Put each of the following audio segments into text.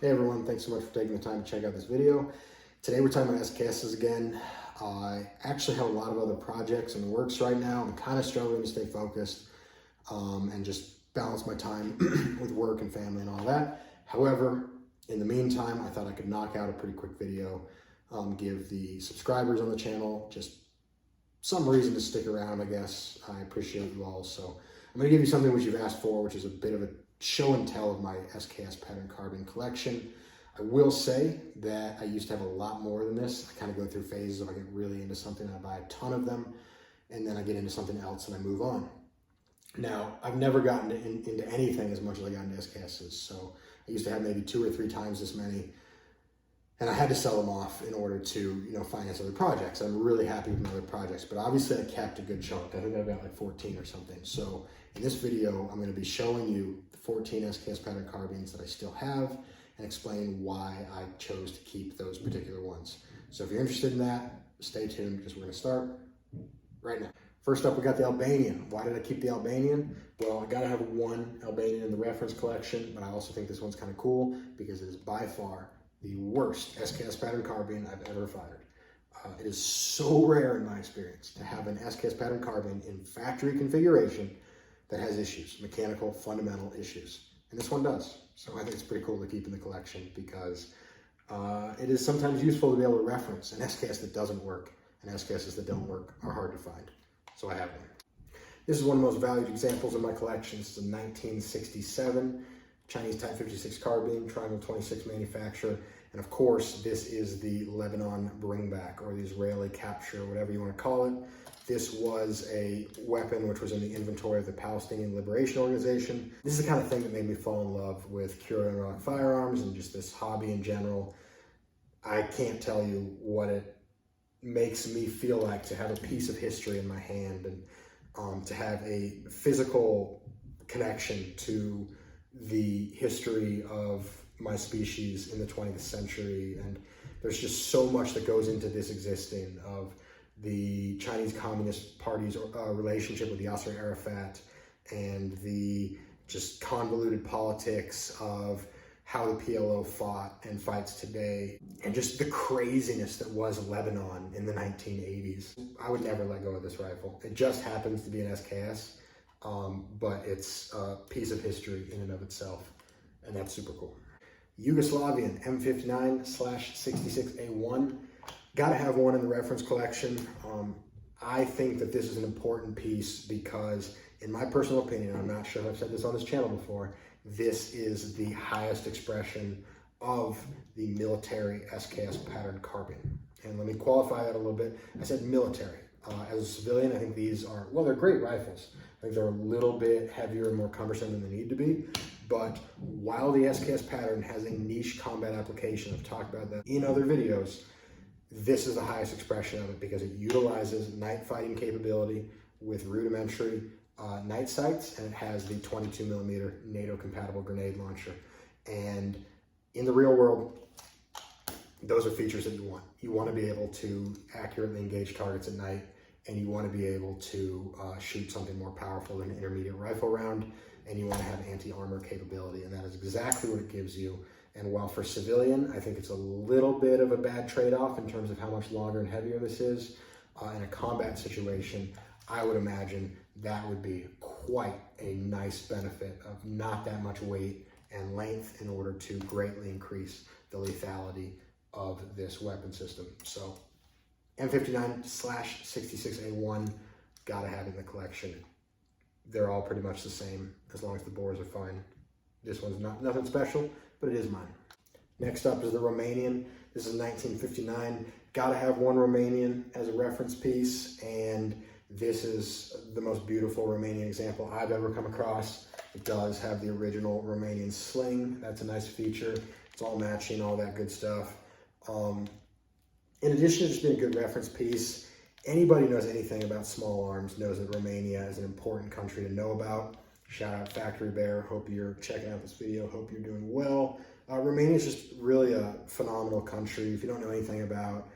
Hey everyone, thanks so much for taking the time to check out this video. Today we're talking about SKSs again. I actually have a lot of other projects in the works right now. I'm kind of struggling to stay focused and just balance my time with work and family and all that. However, in the meantime, I thought I could knock out a pretty quick video, give the subscribers on the channel just some reason to stick around, I guess. I appreciate you all. So I'm going to give you something which you've asked for, which is a bit of a show and tell of my SKS pattern carbine collection. I will say that I used to have a lot more than this. I kind of go through phases of I get really into something and I buy a ton of them, and then I get into something else and I move on. Now, I've never gotten into anything as much as I got into SKSs. So I used to have maybe 2 or 3 times this many, and I had to sell them off in order to, finance other projects. I'm really happy with my other projects, but obviously I kept a good chunk. I think I've got like 14 or something. So in this video, I'm going to be showing you the 14 SKS pattern carbines that I still have and explain why I chose to keep those particular ones. So if you're interested in that, stay tuned because we're going to start right now. First up, we got the Albanian. Why did I keep the Albanian? Well, I got to have one Albanian in the reference collection, but I also think this one's kind of cool because it is by far the worst SKS pattern carbine I've ever fired. It is so rare in my experience to have an SKS pattern carbine in factory configuration that has issues, mechanical, fundamental issues. And this one does. So I think it's pretty cool to keep in the collection because it is sometimes useful to be able to reference an SKS that doesn't work, and SKSs that don't work are hard to find. So I have one. This is one of the most valued examples in my collection. This is a 1967 Chinese Type 56 carbine, Triangle 26 manufacturer. And of course, this is the Lebanon bringback, or the Israeli capture, whatever you want to call it. This was a weapon which was in the inventory of the Palestinian Liberation Organization. This is the kind of thing that made me fall in love with curio and relic firearms and just this hobby in general. I can't tell you what it makes me feel like to have a piece of history in my hand and to have a physical connection to the history of my species in the 20th century. And there's just so much that goes into this existing, of the Chinese Communist Party's relationship with Yasser Arafat, and the just convoluted politics of how the PLO fought and fights today, and just the craziness that was Lebanon in the 1980s. I would never let go of this rifle. It just happens to be an SKS, but it's a piece of history in and of itself, and that's super cool. Yugoslavian M59/66A1. Gotta have one in the reference collection. I think that this is an important piece because, in my personal opinion, I'm not sure if I've said this on this channel before, this is the highest expression of the military SKS pattern carbine. And let me qualify that a little bit. I said military. As a civilian, I think these are, well, they're great rifles. I think they're a little bit heavier and more cumbersome than they need to be. But while the SKS pattern has a niche combat application, I've talked about that in other videos, this is the highest expression of it because it utilizes night fighting capability with rudimentary night sights, and it has the 22mm NATO compatible grenade launcher. And in the real world, those are features that you want. You want to be able to accurately engage targets at night, and you want to be able to shoot something more powerful than an intermediate rifle round, and you want to have anti-armor capability, and that is exactly what it gives you. And while for civilian, I think it's a little bit of a bad trade-off in terms of how much longer and heavier this is, in a combat situation, I would imagine that would be quite a nice benefit of not that much weight and length in order to greatly increase the lethality of this weapon system. So M59/66A1, gotta have in the collection. They're all pretty much the same as long as the bores are fine. This one's nothing special, but it is mine. Next up is the Romanian. This is 1959. Gotta have one Romanian as a reference piece, and this is the most beautiful Romanian example I've ever come across. It does have the original Romanian sling. That's a nice feature. It's all matching, all that good stuff. In addition to just being a good reference piece, anybody who knows anything about small arms knows that Romania is an important country to know about. Shout out Factory Bear. Hope you're checking out this video. Hope you're doing well. Romania is just really a phenomenal country. If you don't know anything about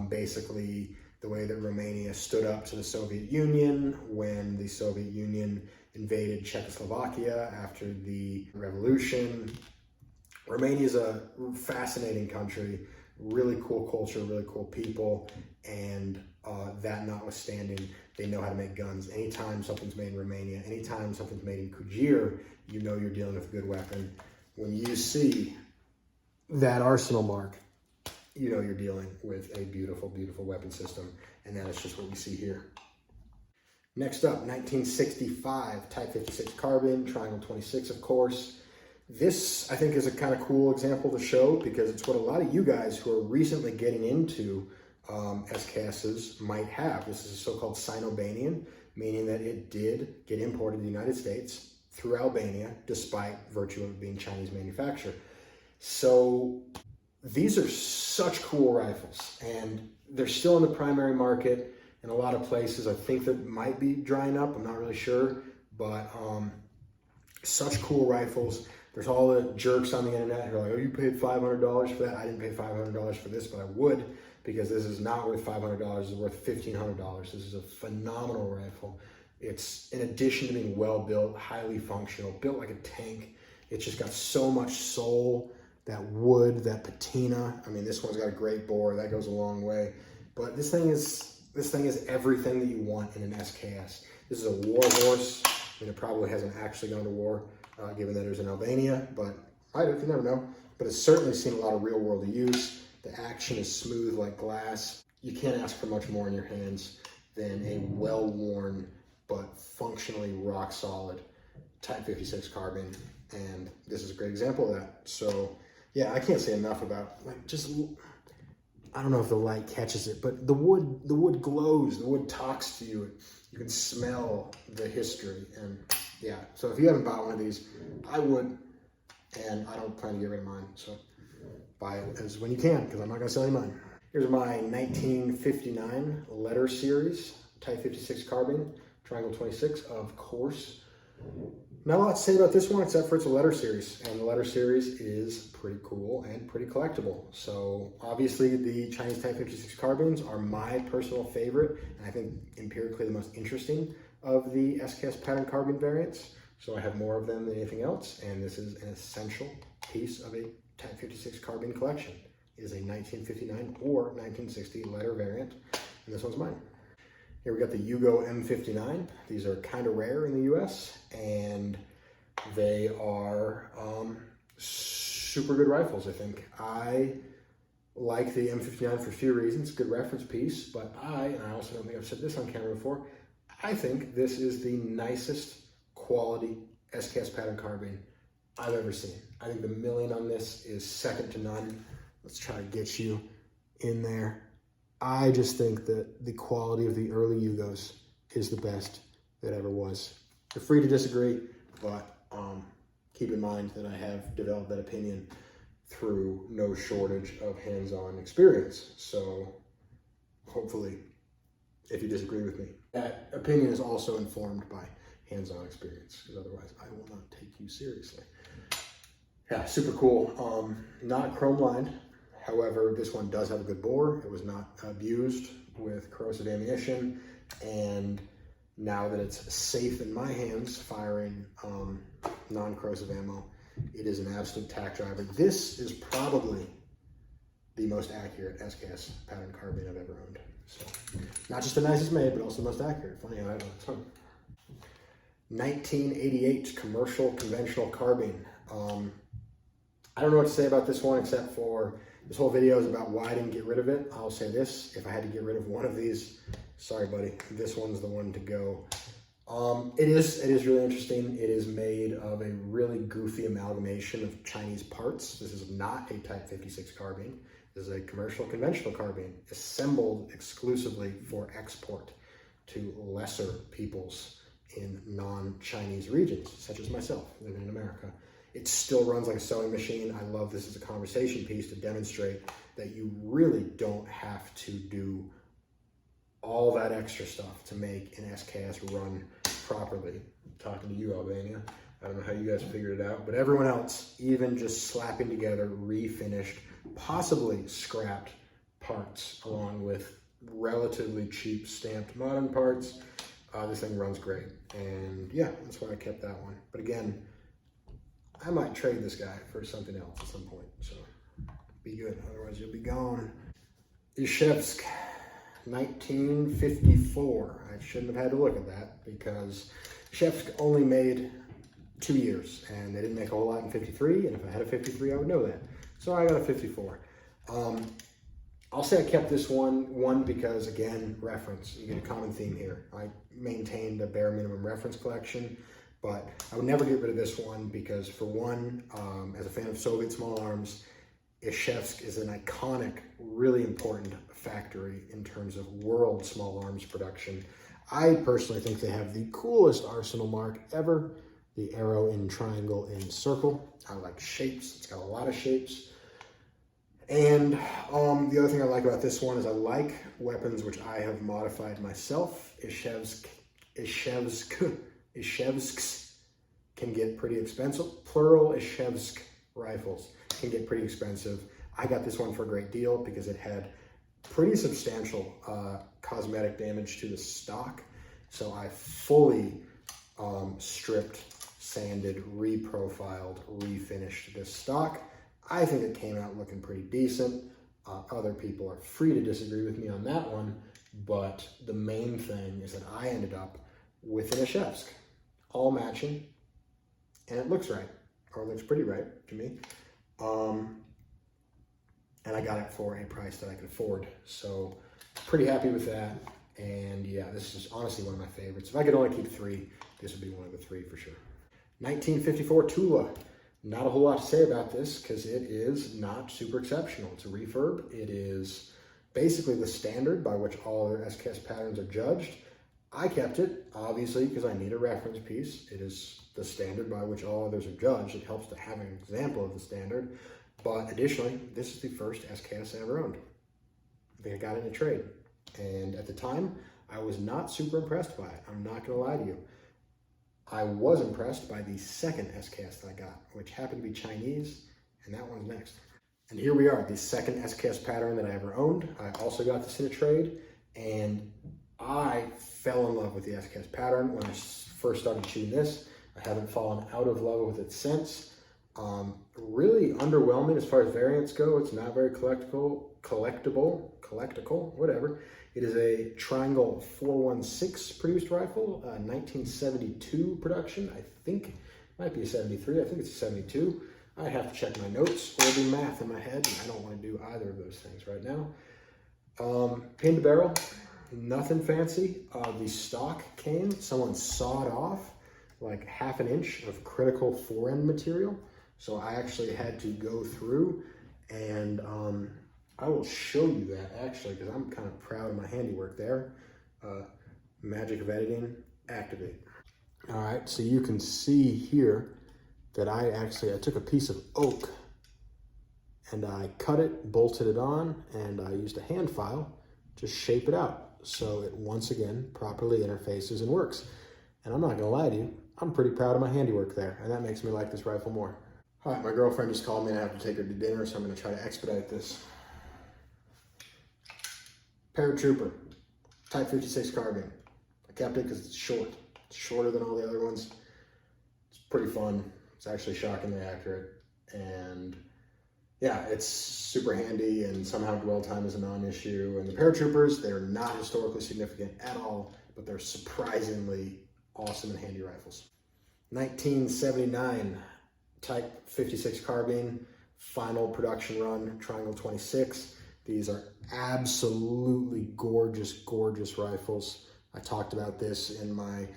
basically the way that Romania stood up to the Soviet Union when the Soviet Union invaded Czechoslovakia after the revolution, Romania is a fascinating country, really cool culture, really cool people, and that notwithstanding, they know how to make guns. Anytime something's made in Romania, anytime something's made in Kujir, you know you're dealing with a good weapon. When you see that arsenal mark, you know you're dealing with a beautiful, beautiful weapon system, and that is just what we see here. Next up, 1965 Type 56 carbine, triangle 26, of course. This, I think, is a kind of cool example to show because it's what a lot of you guys who are recently getting into SKSs might have. This is a so-called Sino-Banian, meaning that it did get imported to the United States through Albania, despite virtue of being Chinese manufactured. So these are such cool rifles, and they're still in the primary market in a lot of places. I think that might be drying up. I'm not really sure, but such cool rifles. There's all the jerks on the internet who are like, oh, you paid $500 for that. I didn't pay $500 for this, but I would, because this is not worth $500. It's worth $1,500. This is a phenomenal rifle. It's, in addition to being well built, highly functional, built like a tank. It's just got so much soul. That wood, that patina. I mean, this one's got a great bore. That goes a long way. But this thing is everything that you want in an SKS. This is a war horse. I mean, it probably hasn't actually gone to war, given that it was in Albania, but might have, you never know. But it's certainly seen a lot of real world use. The action is smooth like glass. You can't ask for much more in your hands than a well-worn but functionally rock solid Type 56 carbine. And this is a great example of that. So yeah, I can't say enough about, like, just, I don't know if the light catches it, but the wood glows, the wood talks to you. You can smell the history. And yeah, so if you haven't bought one of these, I would, and I don't plan to get rid of mine. So buy it as when you can, because I'm not gonna sell you mine. Here's my 1959 letter series, Type 56 carbine, triangle 26, of course. Not a lot to say about this one except for it's a letter series, and the letter series is pretty cool and pretty collectible. So obviously the Chinese Type 56 carbines are my personal favorite, and I think empirically the most interesting of the SKS pattern carbine variants. So I have more of them than anything else, and this is an essential piece of a Type 56 carbine collection. It is a 1959 or 1960 letter variant, and this one's mine. Here we got the Yugo M59. These are kind of rare in the US, and they are super good rifles, I think. I like the M59 for a few reasons. Good reference piece, but I also don't think I've said this on camera before, I think this is the nicest quality SKS pattern carbine I've ever seen. I think the milling on this is second to none. Let's try to get you in there. I just think that the quality of the early Yugos is the best that ever was. You're free to disagree, but keep in mind that I have developed that opinion through no shortage of hands-on experience. So hopefully, if you disagree with me, that opinion is also informed by hands-on experience, because otherwise I will not take you seriously. Yeah, super cool. Not chrome lined. However, this one does have a good bore. It was not abused with corrosive ammunition. And now that it's safe in my hands firing non-corrosive ammo, it is an absolute tack driver. This is probably the most accurate SKS pattern carbine I've ever owned. So, not just the nicest made, but also the most accurate. Funny how that looks. 1988 commercial conventional carbine. I don't know what to say about this one except for this whole video is about why I didn't get rid of it. I'll say this, if I had to get rid of one of these, sorry buddy, this one's the one to go. It is really interesting. It is made of a really goofy amalgamation of Chinese parts. This is not a Type 56 carbine. This is a commercial conventional carbine assembled exclusively for export to lesser peoples in non-Chinese regions, such as myself, living in America. It still runs like a sewing machine. I love this as a conversation piece to demonstrate that you really don't have to do all that extra stuff to make an SKS run properly. I'm talking to you, Albania. I don't know how you guys figured it out, but everyone else, even just slapping together refinished, possibly scrapped parts along with relatively cheap stamped modern parts, this thing runs great. And yeah, that's why I kept that one. But again, I might trade this guy for something else at some point, so be good, otherwise you'll be gone. Izhevsk, 1954. I shouldn't have had to look at that because Izhevsk only made 2 years, and they didn't make a whole lot in 53, and if I had a 53, I would know that. So I got a 54. I'll say I kept this one because, again, reference. You get a common theme here. I maintained a bare minimum reference collection, but I would never get rid of this one because, for one, as a fan of Soviet small arms, Izhevsk is an iconic, really important factory in terms of world small arms production. I personally think they have the coolest arsenal mark ever, the arrow in triangle in circle. I like shapes. It's got a lot of shapes. And the other thing I like about this one is I like weapons which I have modified myself. Izhevsks can get pretty expensive. Plural Izhevsk rifles can get pretty expensive. I got this one for a great deal because it had pretty substantial cosmetic damage to the stock. So I fully stripped, sanded, reprofiled, refinished this stock. I think it came out looking pretty decent. Other people are free to disagree with me on that one, but the main thing is that I ended up with an Izhevsk, all matching, and it looks right, or it looks pretty right to me. And I got it for a price that I could afford, so pretty happy with that. And yeah, this is honestly one of my favorites. If I could only keep 3, this would be one of the 3 for sure. 1954 Tula. Not a whole lot to say about this because it is not super exceptional. It's a refurb. It is basically the standard by which all other SKS patterns are judged. I kept it, obviously, because I need a reference piece. It is the standard by which all others are judged. It helps to have an example of the standard. But additionally, this is the first SKS I ever owned. I think I got it in a trade. And at the time, I was not super impressed by it. I'm not going to lie to you. I was impressed by the second SKS that I got, which happened to be Chinese, and that one's next. And here we are, the second SKS pattern that I ever owned. I also got this in a trade, and I fell in love with the SKS pattern when I first started shooting this. I haven't fallen out of love with it since. Really underwhelming as far as variants go. It's not very collectible, whatever. It is a Triangle 416 produced rifle, 1972 production. I think it might be a 73. I think it's a 72. I have to check my notes or do math in my head, and I don't want to do either of those things right now. Pin to barrel, nothing fancy. The stock came, someone sawed off like ½ inch of critical fore-end material. So I actually had to go through and I will show you that actually because I'm kind of proud of my handiwork there. Magic of editing, activate. All right, so you can see here that I took a piece of oak and I cut it, bolted it on, and I used a hand file to shape it out so it once again properly interfaces and works. And I'm not gonna lie to you, I'm pretty proud of my handiwork there, and that makes me like this rifle more. All right, my girlfriend just called me and I have to take her to dinner, so I'm gonna try to expedite this. Paratrooper, Type 56 carbine. I kept it because it's short. It's shorter than all the other ones. It's pretty fun. It's actually shockingly accurate. And yeah, it's super handy, and somehow dwell time is a non-issue. And the Paratroopers, they're not historically significant at all, but they're surprisingly awesome and handy rifles. 1979 Type 56 carbine, final production run, Triangle 26. These are absolutely gorgeous, gorgeous rifles. I talked about this in my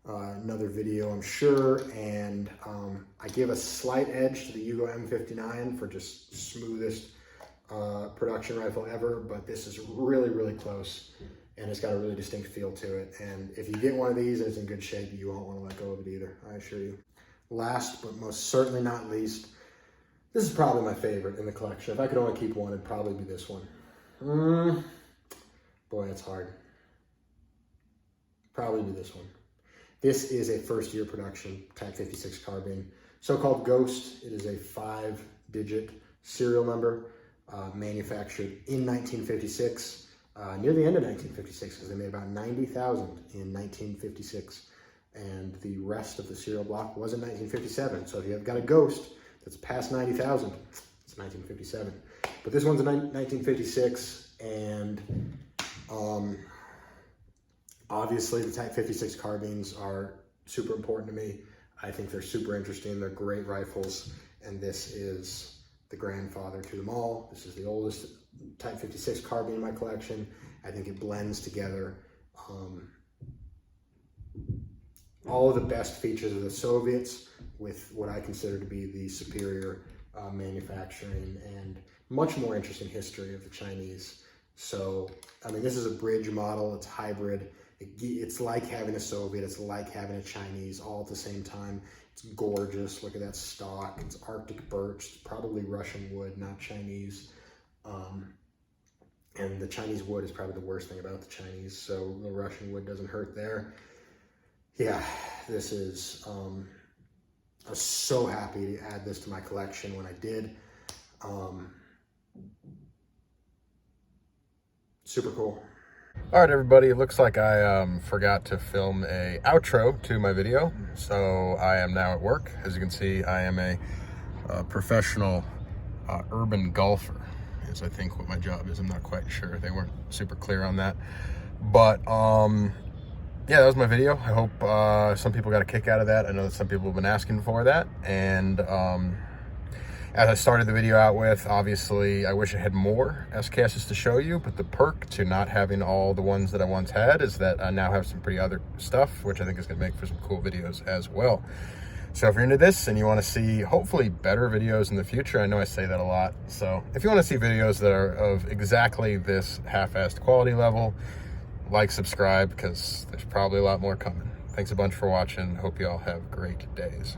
another video, I'm sure, and I give a slight edge to the Yugo M59 for just smoothest production rifle ever, but this is really, really close, and it's got a really distinct feel to it. And if you get one of these and it's in good shape, you won't want to let go of it either, I assure you. Last, but most certainly not least, this is probably my favorite in the collection. If I could only keep one, it'd probably be this one. Boy, it's hard. Probably be this one. This is a first-year production Type 56 carbine, so-called Ghost. It is a 5-digit serial number, manufactured in 1956, near the end of 1956, because they made about 90,000 in 1956. and the rest of the serial block was in 1957. So if you've got a Ghost that's past 90,000, it's 1957. But this one's in 1956, and obviously the Type 56 carbines are super important to me. I think they're super interesting. They're great rifles, and this is the grandfather to them all. This is the oldest Type 56 carbine in my collection. I think it blends together all of the best features of the Soviets with what I consider to be the superior manufacturing and much more interesting history of the Chinese. So, I mean, this is a bridge model. It's hybrid. It's like having a Soviet. It's like having a Chinese all at the same time. It's gorgeous. Look at that stock. It's Arctic birch. It's probably Russian wood, not Chinese. And the Chinese wood is probably the worst thing about the Chinese. So the Russian wood doesn't hurt there. Yeah, this is, I was so happy to add this to my collection when I did. Super cool. All right, everybody, it looks like I forgot to film a outro to my video, so I am now at work. As you can see, I am a professional urban golfer, is I think what my job is. I'm not quite sure. They weren't super clear on that. But yeah, that was my video. I hope some people got a kick out of that. I know that some people have been asking for that. And as I started the video out with, obviously, I wish I had more SKSs to show you, but the perk to not having all the ones that I once had is that I now have some pretty other stuff, which I think is going to make for some cool videos as well. So if you're into this and you want to see, hopefully, better videos in the future, I know I say that a lot. So if you want to see videos that are of exactly this half-assed quality level, like, subscribe, because there's probably a lot more coming. Thanks a bunch for watching. Hope you all have great days.